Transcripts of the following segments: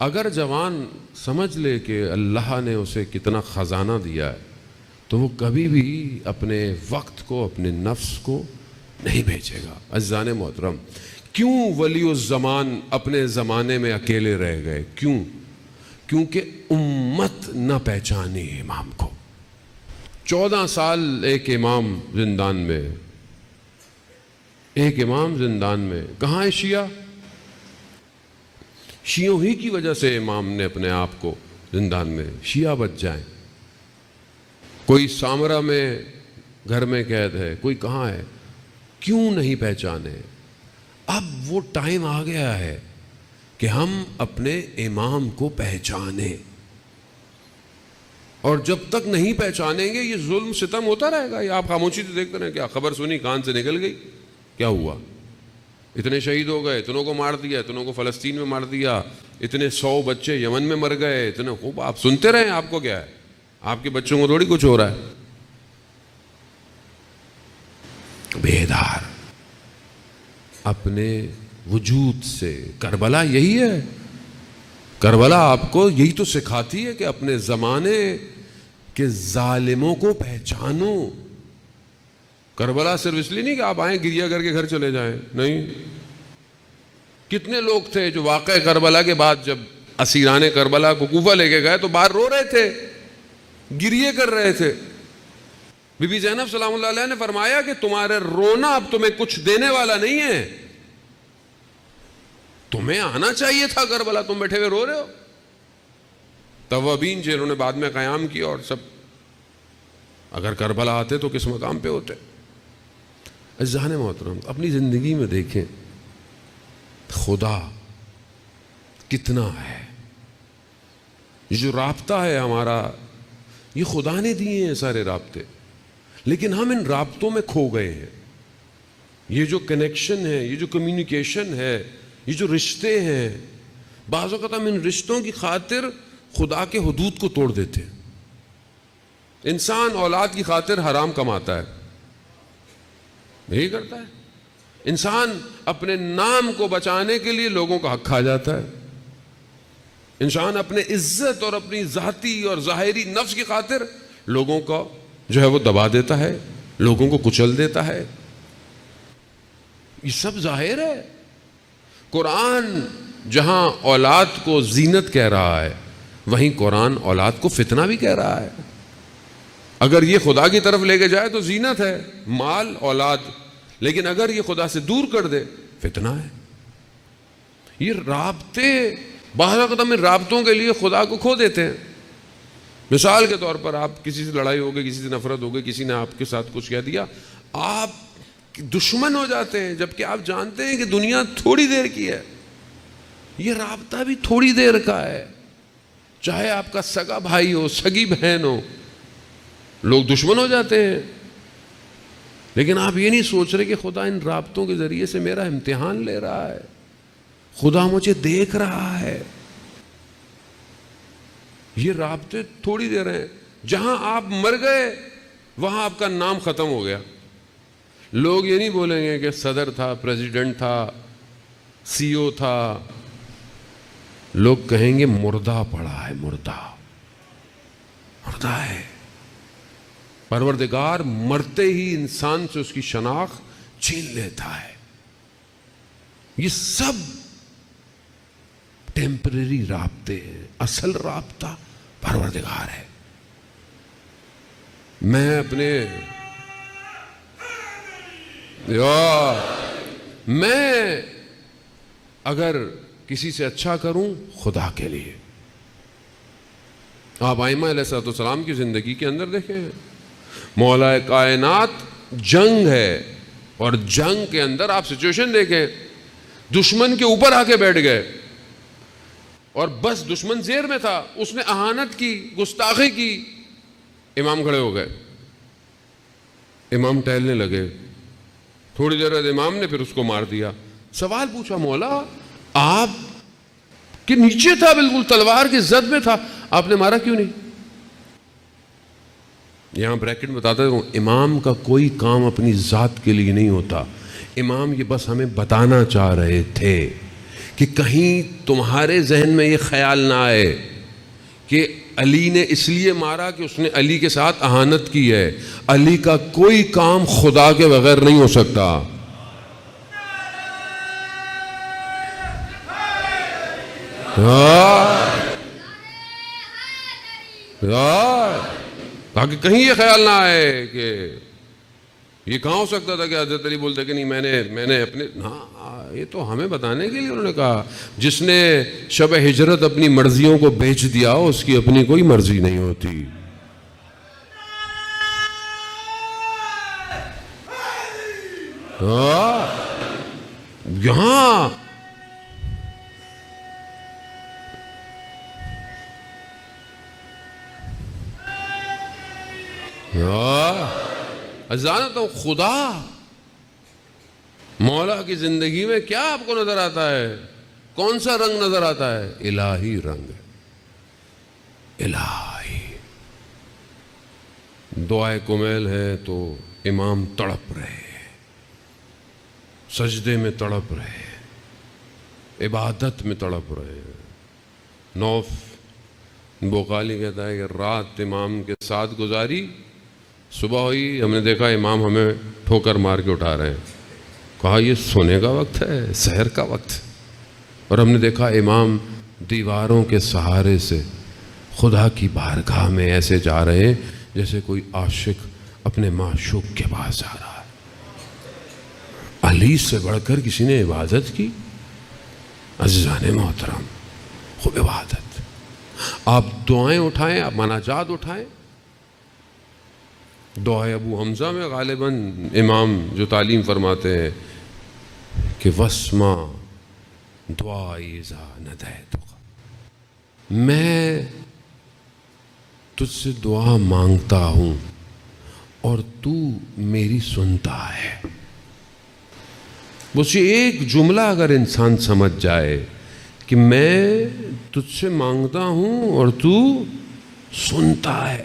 اگر جوان سمجھ لے کہ اللہ نے اسے کتنا خزانہ دیا ہے تو وہ کبھی بھی اپنے وقت کو، اپنے نفس کو نہیں بیچے گا۔ عزیزان محترم، کیوں ولی الزمان اپنے زمانے میں اکیلے رہ گئے؟ کیونکہ امت نہ پہچانی امام کو۔ 14 سال ایک امام زندان میں، کہاں ہے شیعہ؟ شیعوں ہی کی وجہ سے امام نے اپنے آپ کو زندان میں، شیعہ بچ جائیں۔ کوئی سامرا میں گھر میں قید ہے، کوئی کہاں ہے، کیوں نہیں پہچانے؟ اب وہ ٹائم آ گیا ہے کہ ہم اپنے امام کو پہچانیں، اور جب تک نہیں پہچانیں گے یہ ظلم ستم ہوتا رہے گا۔ یہ آپ خاموشی سے دیکھتے رہیں، کیا خبر سنی کان سے نکل گئی، کیا ہوا؟ اتنے شہید ہو گئے، اتنوں کو مار دیا، اتنوں کو فلسطین میں مار دیا، اتنے 100 بچے یمن میں مر گئے، اتنے خوب آپ سنتے رہیں۔ آپ کو کیا ہے؟ آپ کے بچوں کو تھوڑی کچھ ہو رہا ہے۔ بیدار اپنے وجود سے، کربلا یہی ہے۔ کربلا آپ کو یہی تو سکھاتی ہے کہ اپنے زمانے کے ظالموں کو پہچانو۔ کربلا صرف اس لیے نہیں کہ آپ آئیں گریہ کر کے گھر چلے جائیں، نہیں۔ کتنے لوگ تھے جو واقعہ کربلا کے بعد جب اسیران کربلا کو کوفہ لے کے گئے تو باہر رو رہے تھے، گریہ کر رہے تھے۔ بی بی زینب سلام اللہ علیہ نے فرمایا کہ تمہارے رونا اب تمہیں کچھ دینے والا نہیں ہے، تمہیں آنا چاہیے تھا کربلا، تم بیٹھے ہوئے رو رہے ہو۔ توابین جنہوں نے بعد میں قیام کیا اور سب، اگر کربلا آتے تو کس مقام پہ ہوتے؟ عزیزان محترم، اپنی زندگی میں دیکھیں خدا کتنا ہے۔ یہ جو رابطہ ہے ہمارا، یہ خدا نے دیے ہیں سارے رابطے، لیکن ہم ان رابطوں میں کھو گئے ہیں۔ یہ جو کنیکشن ہے، یہ جو کمیونیکیشن ہے، یہ جو رشتے ہیں، بعض اوقات ہم ان رشتوں کی خاطر خدا کے حدود کو توڑ دیتے ہیں۔ انسان اولاد کی خاطر حرام کماتا ہے، نہیں کرتا ہے۔ انسان اپنے نام کو بچانے کے لیے لوگوں کا حق کھا جاتا ہے۔ انسان اپنے عزت اور اپنی ذاتی اور ظاہری نفس کی خاطر لوگوں کا جو ہے وہ دبا دیتا ہے، لوگوں کو کچل دیتا ہے۔ یہ سب ظاہر ہے۔ قرآن جہاں اولاد کو زینت کہہ رہا ہے، وہیں قرآن اولاد کو فتنہ بھی کہہ رہا ہے۔ اگر یہ خدا کی طرف لے کے جائے تو زینت ہے، مال، اولاد، لیکن اگر یہ خدا سے دور کر دے فتنہ ہے۔ یہ رابطے، بعض اوقات ہم ان رابطوں کے لیے خدا کو کھو دیتے ہیں۔ مثال کے طور پر آپ کسی سے لڑائی ہو گئی، کسی سے نفرت ہو گئی، کسی نے آپ کے ساتھ کچھ کہہ دیا، آپ دشمن ہو جاتے ہیں، جبکہ آپ جانتے ہیں کہ دنیا تھوڑی دیر کی ہے، یہ رابطہ بھی تھوڑی دیر کا ہے۔ چاہے آپ کا سگا بھائی ہو، سگی بہن ہو، لوگ دشمن ہو جاتے ہیں، لیکن آپ یہ نہیں سوچ رہے کہ خدا ان رابطوں کے ذریعے سے میرا امتحان لے رہا ہے، خدا مجھے دیکھ رہا ہے۔ یہ رابطے تھوڑی دیر ہیں، جہاں آپ مر گئے وہاں آپ کا نام ختم ہو گیا۔ لوگ یہ نہیں بولیں گے کہ صدر تھا، پریزیڈنٹ تھا، سی او تھا، لوگ کہیں گے مردہ پڑا ہے، مردہ ہے۔ پروردگار مرتے ہی انسان سے اس کی شناخت چھین لیتا ہے۔ یہ سب ٹیمپریری رابطے ہیں، اصل رابطہ پروردگار ہے۔ میں اگر کسی سے اچھا کروں خدا کے لیے، آپ ائمہ علیہ السلام کی زندگی کے اندر دیکھیں، مولا کائنات جنگ ہے، اور جنگ کے اندر آپ سچویشن دیکھیں، دشمن کے اوپر آ کے بیٹھ گئے، اور بس دشمن زیر میں تھا، اس نے اہانت کی، گستاخی کی، امام کھڑے ہو گئے، امام ٹہلنے لگے، تھوڑی دیر بعد امام نے پھر اس کو مار دیا۔ سوال پوچھا، مولا آپ کے نیچے تھا، بالکل تلوار کی زد میں تھا، آپ نے مارا کیوں نہیں؟ یہاں بریکٹ میں بتاتا ہوں، امام کا کوئی کام اپنی ذات کے لیے نہیں ہوتا، امام یہ بس ہمیں بتانا چاہ رہے تھے کہ کہیں تمہارے ذہن میں یہ خیال نہ آئے کہ علی نے اس لیے مارا کہ اس نے علی کے ساتھ اہانت کی ہے. علی کا کوئی کام خدا کے بغیر نہیں ہو سکتا. تاکہ کہیں یہ خیال نہ آئے کہ یہ کہاں ہو سکتا تھا کہ حضرت علی بولتے کہ نہیں میں نے اپنے. ہاں یہ تو ہمیں بتانے کے لیے انہوں نے کہا جس نے شب ہجرت اپنی مرضیوں کو بیچ دیا اس کی اپنی کوئی مرضی نہیں ہوتی. یہاں جانتا ہوں خدا مولا کی زندگی میں کیا آپ کو نظر آتا ہے؟ کون سا رنگ نظر آتا ہے؟ الہی رنگ، الہی. دعائے کمیل ہے تو امام تڑپ رہے، سجدے میں تڑپ رہے، عبادت میں تڑپ رہے. نوف بوقالی کہتا ہے کہ رات امام کے ساتھ گزاری، صبح ہوئی ہم نے دیکھا امام ہمیں ٹھوکر مار کے اٹھا رہے ہیں. کہا یہ سونے کا وقت ہے، سحر کا وقت. اور ہم نے دیکھا امام دیواروں کے سہارے سے خدا کی بارگاہ میں ایسے جا رہے ہیں جیسے کوئی عاشق اپنے معشوق کے پاس جا رہا ہے. علی سے بڑھ کر کسی نے عبادت کی؟ عزیزان محترم، خوب عبادت. آپ دعائیں اٹھائیں، آپ مناجات اٹھائیں. دعائے ابو حمزہ میں غالباً امام جو تعلیم فرماتے ہیں کہ وسما دعائی ذا ندیتک، میں تجھ سے دعا مانگتا ہوں اور تو میری سنتا ہے. بس یہ ایک جملہ اگر انسان سمجھ جائے کہ میں تجھ سے مانگتا ہوں اور تو سنتا ہے.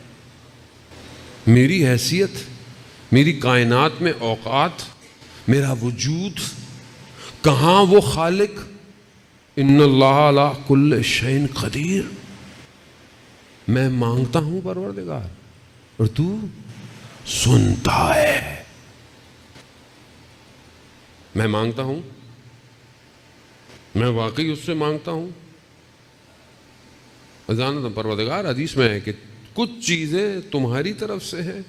میری حیثیت، میری کائنات میں اوقات، میرا وجود، کہاں وہ خالق ان اللہ علی کل شیء قدیر. میں مانگتا ہوں پروردگار اور تو سنتا ہے. میں مانگتا ہوں، میں واقعی اس سے مانگتا ہوں. جانتا پروردگار حدیث میں ہے کہ کچھ چیزیں تمہاری طرف سے ہیں،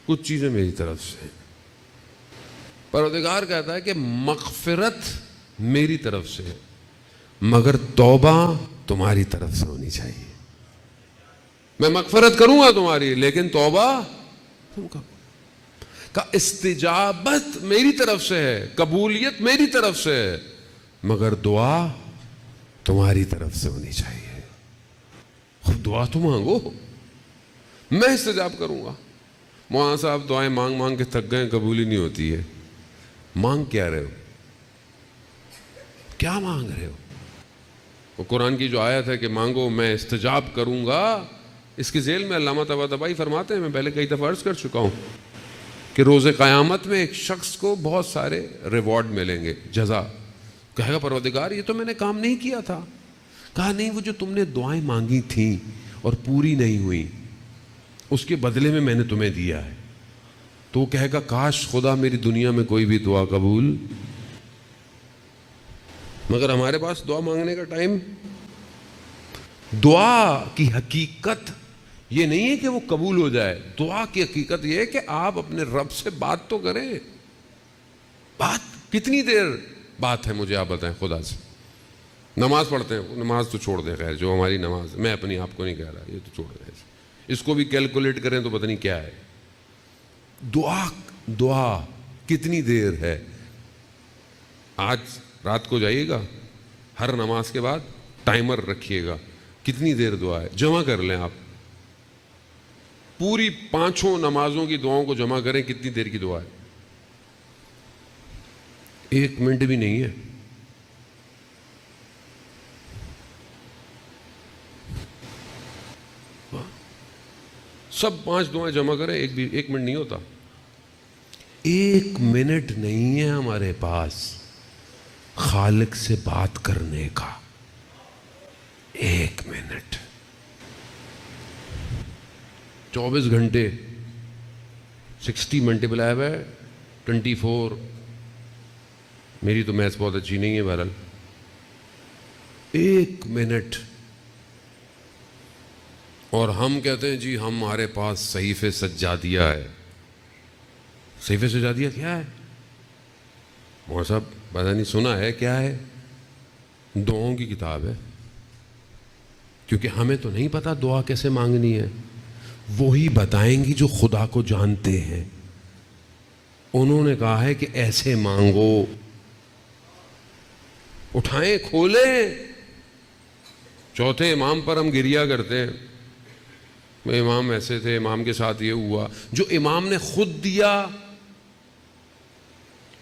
کچھ چیزیں میری طرف سے ہیں. پروردگار کہتا ہے کہ مغفرت میری طرف سے ہے مگر توبہ تمہاری طرف سے ہونی چاہیے. میں مغفرت کروں گا تمہاری لیکن توبہ تم کا استجابت میری طرف سے ہے، قبولیت میری طرف سے ہے مگر دعا تمہاری طرف سے ہونی چاہیے. خود دعا تو مانگو، میں استجاب کروں گا. مولانا صاحب دعائیں مانگ مانگ کے تھک گئے، قبول ہی نہیں ہوتی ہے. مانگ کیا رہے ہو؟ کیا مانگ رہے ہو؟ وہ قرآن کی جو آیت ہے کہ مانگو میں استجاب کروں گا، اس کی ذیل میں علامہ طباطبائی فرماتے ہیں، میں پہلے کئی دفعہ عرض کر چکا ہوں کہ روز قیامت میں ایک شخص کو بہت سارے ریوارڈ ملیں گے، جزا. کہے گا پروردگار یہ تو میں نے کام نہیں کیا تھا. کہا نہیں، وہ جو تم نے دعائیں مانگی تھیں اور پوری نہیں ہوئی اس کے بدلے میں نے تمہیں دیا ہے. تو وہ کہے گا کاش خدا میری دنیا میں کوئی بھی دعا قبول. مگر ہمارے پاس دعا مانگنے کا ٹائم. دعا کی حقیقت یہ نہیں ہے کہ وہ قبول ہو جائے. دعا کی حقیقت یہ ہے کہ آپ اپنے رب سے بات تو کریں. بات کتنی دیر بات ہے مجھے آپ بتائیں خدا سے. نماز پڑھتے ہیں، نماز تو چھوڑ دیں، خیر جو ہماری نماز، میں اپنی آپ کو نہیں کہہ رہا، یہ تو چھوڑ دیں، اس کو بھی کیلکولیٹ کریں تو پتہ نہیں کیا ہے. دعا کتنی دیر ہے؟ آج رات کو جائیے گا، ہر نماز کے بعد ٹائمر رکھیے گا کتنی دیر دعا ہے، جمع کر لیں. آپ پوری 5 نمازوں کی دعاؤں کو جمع کریں، کتنی دیر کی دعا ہے؟ 1 منٹ بھی نہیں ہے. سب 5 دعائیں جمع کریں، 1 منٹ نہیں ہوتا. 1 منٹ نہیں ہے ہمارے پاس. خالق سے بات کرنے کا 1 منٹ. 24 گھنٹے 60 ملٹیپلائی بائی 24. میری تو میتھس بہت اچھی نہیں ہے بہرحال. 1 منٹ. اور ہم کہتے ہیں جی ہمارے پاس صحیفہ سجادیہ ہے. صحیفہ سجادیہ کیا ہے؟ مول صاحب پتہ نہیں سنا ہے کیا ہے؟ دعاؤں کی کتاب ہے. کیونکہ ہمیں تو نہیں پتا دعا کیسے مانگنی ہے، وہی بتائیں گی جو خدا کو جانتے ہیں. انہوں نے کہا ہے کہ ایسے مانگو. اٹھائیں کھولیں. چوتھے امام پر ہم گریا کرتے ہیں، امام ایسے تھے، امام کے ساتھ یہ ہوا. جو امام نے خود دیا،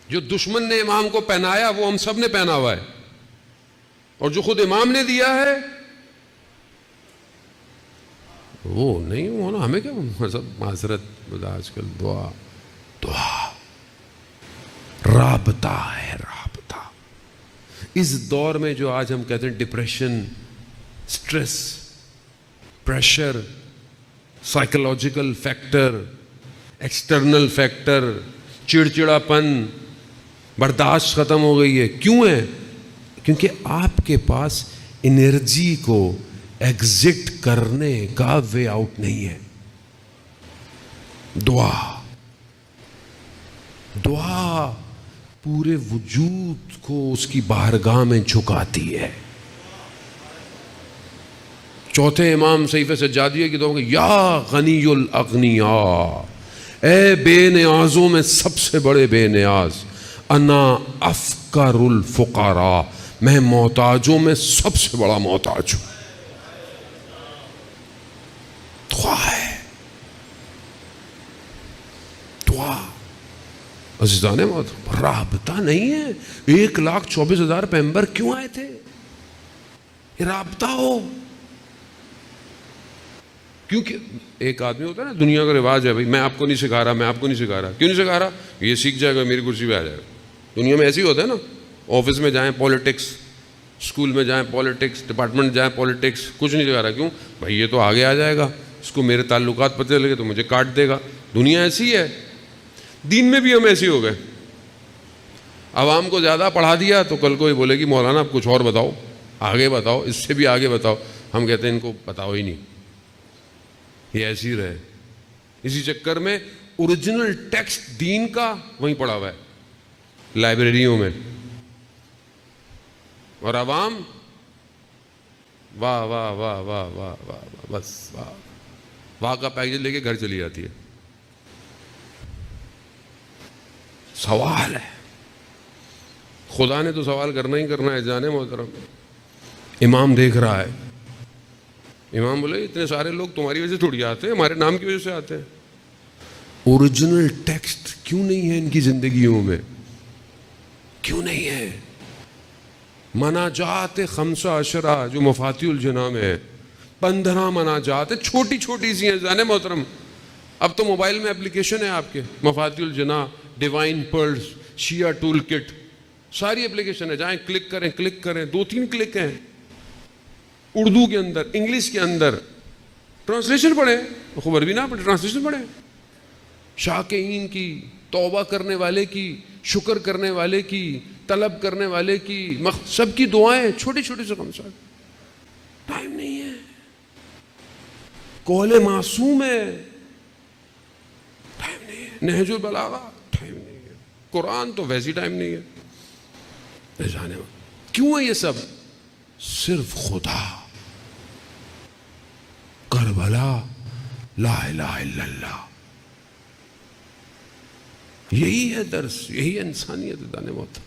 جو دشمن نے امام کو پہنایا، وہ ہم سب نے پہنا ہوا ہے. اور جو خود امام نے دیا ہے وہ نہیں ہونا. ہمیں کیا معذرت آج کل دعا رابطہ ہے، رابطہ. اس دور میں جو آج ہم کہتے ہیں depression, stress, pressure, psychological factor, external factor, چڑچڑا پن، برداشت ختم ہو گئی ہے. کیوں ہے؟ کیونکہ آپ کے پاس انرجی کو ایگزٹ کرنے کا وے آؤٹ نہیں ہے. دعا پورے وجود کو اس کی بارگاہ میں جھکاتی ہے. چوتھے امام صحیفہ سجادیہ کی دعا، یا غنی الاغنیاء، اے بے نیازوں میں سب سے بڑے بے نیاز، انا افقر الفقراء، میں محتاجوں میں سب سے بڑا محتاج ہوں. دعا ہے، دعا. عزیزان محترم، رابطہ نہیں ہے. 1,24,000 پیمبر کیوں آئے تھے؟ یہ رابطہ ہو. کیونکہ ایک آدمی ہوتا ہے نا، دنیا کا رواج ہے، بھائی میں آپ کو نہیں سکھا رہا، میں آپ کو نہیں سکھا رہا. کیوں نہیں سکھا رہا؟ یہ سیکھ جائے گا، میری کرسی پہ آ جائے گا. دنیا میں ایسے ہی ہوتا ہے نا. آفس میں جائیں پالیٹکس، اسکول میں جائیں پالیٹکس، ڈپارٹمنٹ جائیں پالیٹکس. کچھ نہیں سکھا رہا. کیوں؟ بھائی یہ تو آگے آ جائے گا، اس کو میرے تعلقات پتہ لگے تو مجھے کاٹ دے گا. دنیا ایسی ہے. دین میں بھی ہم ایسے ہو گئے. عوام کو زیادہ پڑھا دیا تو کل کو یہ بولے گی مولانا آپ کچھ اور بتاؤ، آگے بتاؤ، اس سے بھی آگے بتاؤ. ہم کہتے ہیں ان کو بتاؤ ہی نہیں، یہ ایسی رہے. اسی چکر میں اوریجنل ٹیکسٹ دین کا وہیں پڑا ہوا ہے لائبریریوں میں. اور عوام واہ واہ واہ واہ واہ واہ، بس واہ واہ کا پیکج لے کے گھر چلی جاتی ہے. سوال ہے، خدا نے تو سوال کرنا ہی کرنا ہے. جانے محترم، امام دیکھ رہا ہے. امام بولے اتنے سارے لوگ تمہاری وجہ سے تھوڑی آتے ہیں، ہمارے نام کی وجہ سے آتے ہیں. اوریجنل ٹیکسٹ کیوں نہیں ہے ان کی زندگیوں میں؟ کیوں نہیں ہے؟ مناجات 15 جو مفاتیح الجناح میں ہے، 15 مناجات ہیں، چھوٹی چھوٹی سی ہیں. جانے محترم، اب تو موبائل میں اپلیکیشن ہے آپ کے، مفاتیح الجناح، ڈیوائن پرلز، شیعہ ٹول کٹ، ساری اپلیکیشن ہے. جائیں کلک کریں، کلک کریں، 2-3 کلک ہیں. اردو کے اندر، انگلش کے اندر. ٹرانسلیشن پڑھیں، خبر بھی نہ پڑھیں، ٹرانسلیشن پڑھیں. شاکرین کی، توبہ کرنے والے کی، شکر کرنے والے کی، طلب کرنے والے کی، سب کی دعائیں چھوٹی چھوٹی سے کم ساتھ. ٹائم نہیں ہے. قول معصوم ہے، ٹائم نہیں ہے. نہج البلاغہ، ٹائم نہیں ہے. قرآن تو ویسی ٹائم نہیں ہے. کیوں ہے یہ سب؟ صرف خدا. کربلا، لا الہ الا اللہ. یہی ہے درس، یہی انسانیت. دانے موت.